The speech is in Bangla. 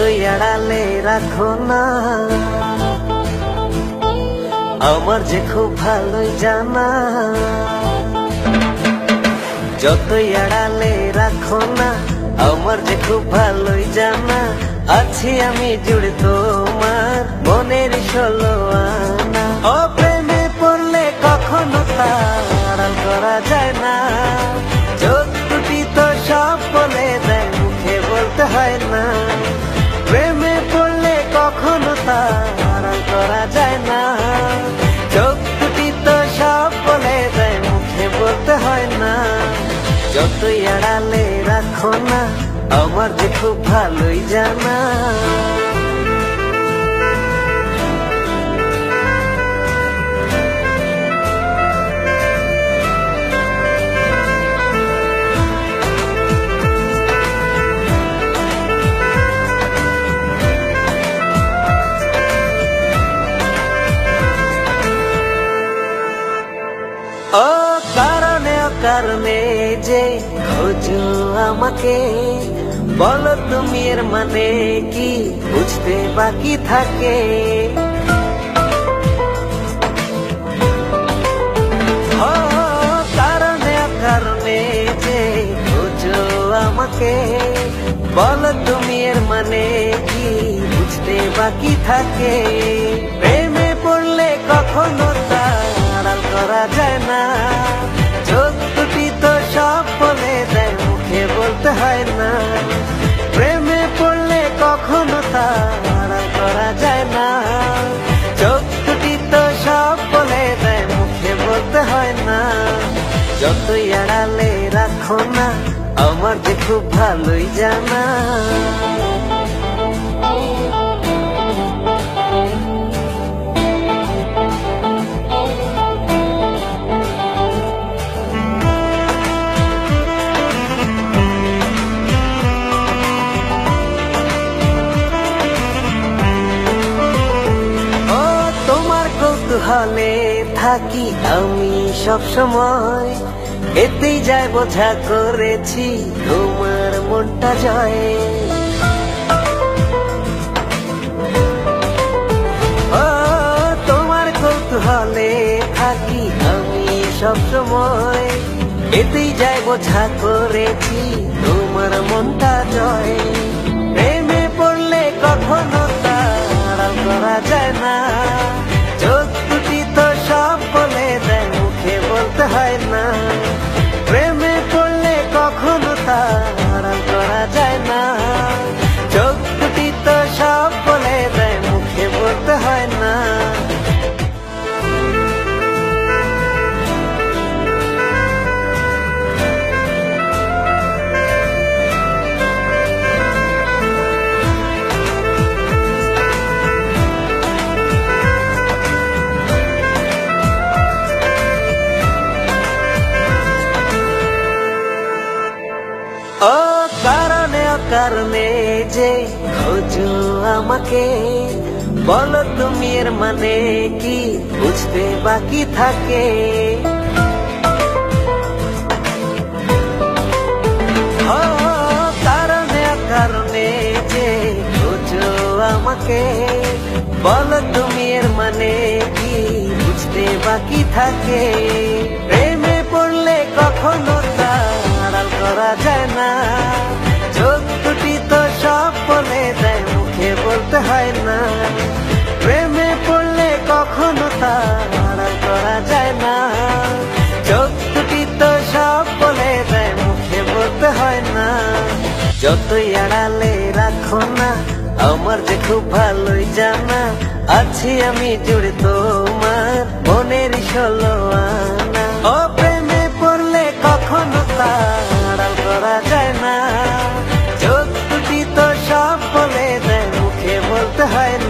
যতই আড়ালে রাখো না, আমার যে খুব ভালোই জানা। যতই আড়ালে রাখো না, আমার যে খুব ভালোই জানা। আছি আমি জুড়ে তোমার মনের 16 আনা। ও প্রেমে পড়লে কখনো তা আড়াল করা যায় না। চোখ দুটি তো সব বলে দেয়, মুখে বলতে হয় না। প্রেমে পড়লে কখনো তা আড়াল করা যায় না। চোখ দুটি তো সব বলে দেয়, মুখে বলতে হয় না। যতই আড়ালে রাখো না, আমার যে খুব ভালোই জানা। ও কারণে অকারণে যে খোঁজো আমাকে, বলো তুমি এর মানে কি, বুঝতে বাকি থাকে। ও কারণে অকারণে যে খোঁজো আমাকে, বলো তুমি এর মানে কি, বুঝতে বাকি থাকে। প্রেমে পড়লে কখনো তা আড়াল করা যায় না। চোখ দুটি তো সব বলে দেয়, মুখে বলতে হয় না। প্রেমে পড়লে কখনো তা আড়াল করা যায় না। চোখ দুটি তো সব বলে দেয়, মুখে বলতে হয় না। যতই আড়ালে রাখো না, আমার যে খুব ভালোই জানা। কৌতূহলে থাকি আমি সব সময়, এতেই যায় বোঝা করেছি তোমার মনটা জয়। ও তোমার কৌতূহলে থাকি আমি সব সময়, এতেই যায় বোঝা করেছি তোমার মনটা জয়। প্রেমে পড়লে কখনো তা আড়াল করা যায় না। চোখ দুটি তো সব বলে দেয়, মুখে বলতে হয় না। প্রেমে পড়লে কখনো তা আড়াল করা যায় না। চোখ দুটি তো সব বলে দেয়, মুখে বলতে হয় না। ও কারণে অকারণে যে খোঁজো আমাকে, বলো তুমি এর মানে কি, বুঝতে বাকি থাকে। ও কারণে অকারণে যে খোঁজো আমাকে, বলো তুমি এর মানে কি, বুঝতে বাকি থাকে। প্রেমে পড়লে কখনো তা আড়াল করা যায় না। চোখ দুটি তো সব বলে দেয়, মুখে বলতে হয় না। প্রেমে পড়লে কখনো তা আড়াল করা যায় না। চোখ দুটি তো সব বলে দেয়, মুখে বলতে হয় না। যতই আড়ালে রাখো না, আমার যে খুব ভালোই জানা। আছি আমি জুড়ে তোমার মনের 16 আনা। ও প্রেমে পড়লে কখনো তা আড়াল করা যায় না। চোখ দুটি তো সব বলে দেয়, মুখে বলতে হয় না।